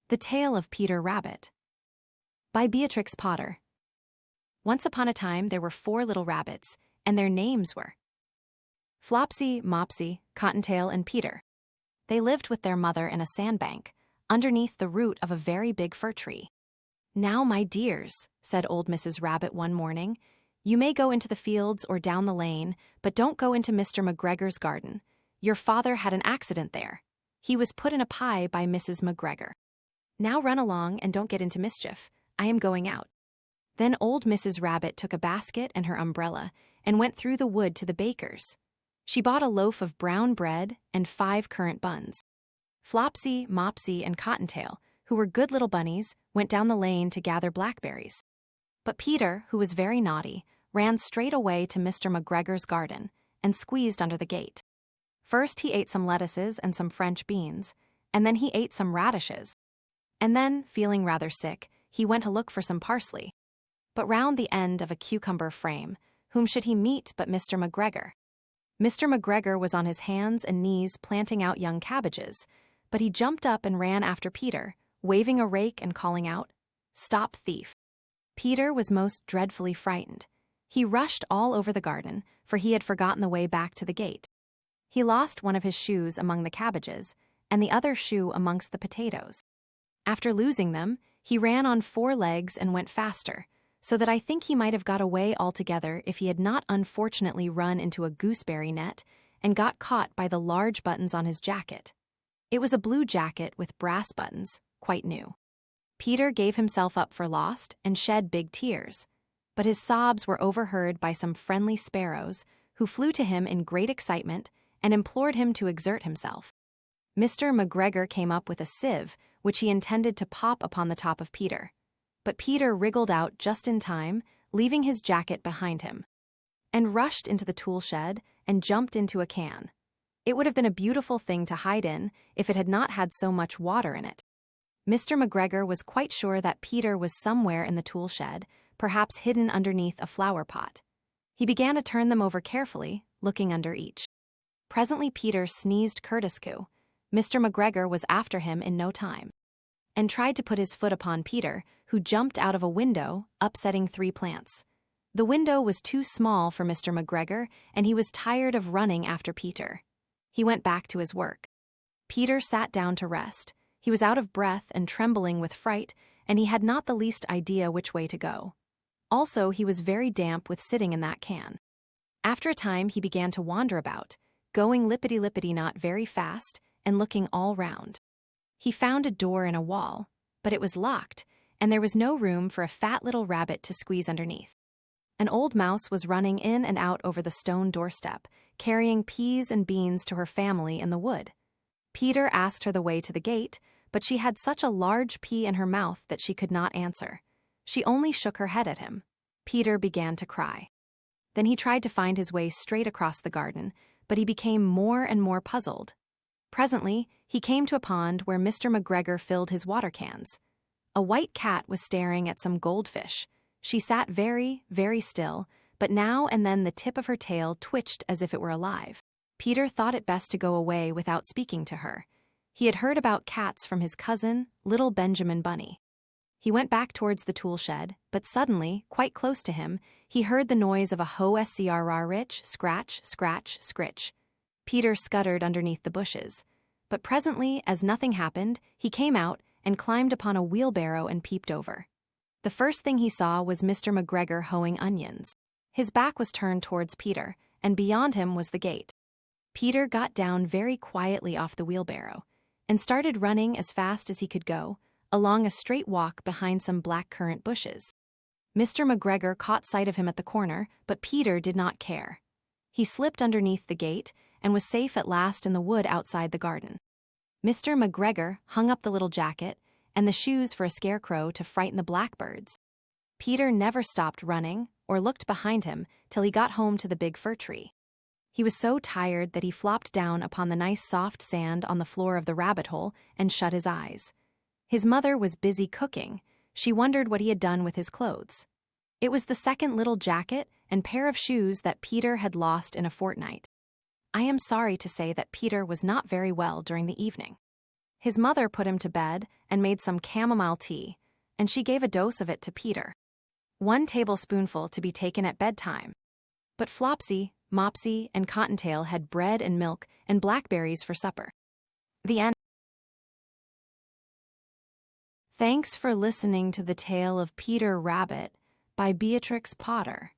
The Tale of Peter Rabbit by Beatrix Potter. Once upon a time there were 4 little rabbits, and their names were Flopsy, Mopsy, Cottontail, and Peter. They lived with their mother in a sandbank, underneath the root of a very big fir tree. "Now, my dears," said old Mrs. Rabbit one morning, "you may go into the fields or down the lane, but don't go into Mr. McGregor's garden. Your father had an accident there. He was put in a pie by Mrs. McGregor. Now run along and don't get into mischief. I am going out." Then old Mrs. Rabbit took a basket and her umbrella and went through the wood to the baker's. She bought a loaf of brown bread and 5 currant buns. Flopsy, Mopsy, and Cottontail, who were good little bunnies, went down the lane to gather blackberries. But Peter, who was very naughty, ran straight away to Mr. McGregor's garden and squeezed under the gate. First he ate some lettuces and some French beans, and then he ate some radishes. And then, feeling rather sick, he went to look for some parsley. But round the end of a cucumber frame, whom should he meet but Mr. McGregor? Mr. McGregor was on his hands and knees planting out young cabbages, but he jumped up and ran after Peter, waving a rake and calling out, "Stop, thief!" Peter was most dreadfully frightened. He rushed all over the garden, for he had forgotten the way back to the gate. He lost one of his shoes among the cabbages, and the other shoe amongst the potatoes. After losing them, he ran on 4 legs and went faster, so that I think he might have got away altogether if he had not unfortunately run into a gooseberry net and got caught by the large buttons on his jacket. It was a blue jacket with brass buttons, quite new. Peter gave himself up for lost and shed big tears, but his sobs were overheard by some friendly sparrows who flew to him in great excitement and implored him to exert himself. Mr. McGregor came up with a sieve, which he intended to pop upon the top of Peter. But Peter wriggled out just in time, leaving his jacket behind him, and rushed into the tool shed and jumped into a can. It would have been a beautiful thing to hide in if it had not had so much water in it. Mr. McGregor was quite sure that Peter was somewhere in the tool shed, perhaps hidden underneath a flower pot. He began to turn them over carefully, looking under each. Presently Peter sneezed Curtiscoo. Mr. McGregor was after him in no time, and tried to put his foot upon Peter, who jumped out of a window, upsetting 3 plants. The window was too small for Mr. McGregor, and he was tired of running after Peter. He went back to his work. Peter sat down to rest. He was out of breath and trembling with fright, and he had not the least idea which way to go. Also, he was very damp with sitting in that can. After a time he began to wander about, going lippity-lippity-not very fast, and looking all round. He found a door in a wall, but it was locked, and there was no room for a fat little rabbit to squeeze underneath. An old mouse was running in and out over the stone doorstep, carrying peas and beans to her family in the wood. Peter asked her the way to the gate, but she had such a large pea in her mouth that she could not answer. She only shook her head at him. Peter began to cry. Then he tried to find his way straight across the garden, but he became more and more puzzled. Presently, he came to a pond where Mr. McGregor filled his water cans. A white cat was staring at some goldfish. She sat very, very still, but now and then the tip of her tail twitched as if it were alive. Peter thought it best to go away without speaking to her. He had heard about cats from his cousin, little Benjamin Bunny. He went back towards the tool shed, but suddenly, quite close to him, he heard the noise of a ho-scrrich, scratch, scratch, scritch. Peter scuttered underneath the bushes. But presently, as nothing happened, he came out and climbed upon a wheelbarrow and peeped over. The first thing he saw was Mr. McGregor hoeing onions. His back was turned towards Peter, and beyond him was the gate. Peter got down very quietly off the wheelbarrow and started running as fast as he could go, along a straight walk behind some black currant bushes. Mr. McGregor caught sight of him at the corner, but Peter did not care. He slipped underneath the gate and was safe at last in the wood outside the garden. Mr. McGregor hung up the little jacket and the shoes for a scarecrow to frighten the blackbirds. Peter never stopped running or looked behind him till he got home to the big fir tree. He was so tired that he flopped down upon the nice soft sand on the floor of the rabbit hole and shut his eyes. His mother was busy cooking. She wondered what he had done with his clothes. It was the second little jacket and pair of shoes that Peter had lost in a fortnight. I am sorry to say that Peter was not very well during the evening. His mother put him to bed and made some chamomile tea, and she gave a dose of it to Peter. 1 tablespoonful to be taken at bedtime. But Flopsy, Mopsy, and Cottontail had bread and milk and blackberries for supper. The end. Thanks for listening to the tale of Peter Rabbit by Beatrix Potter.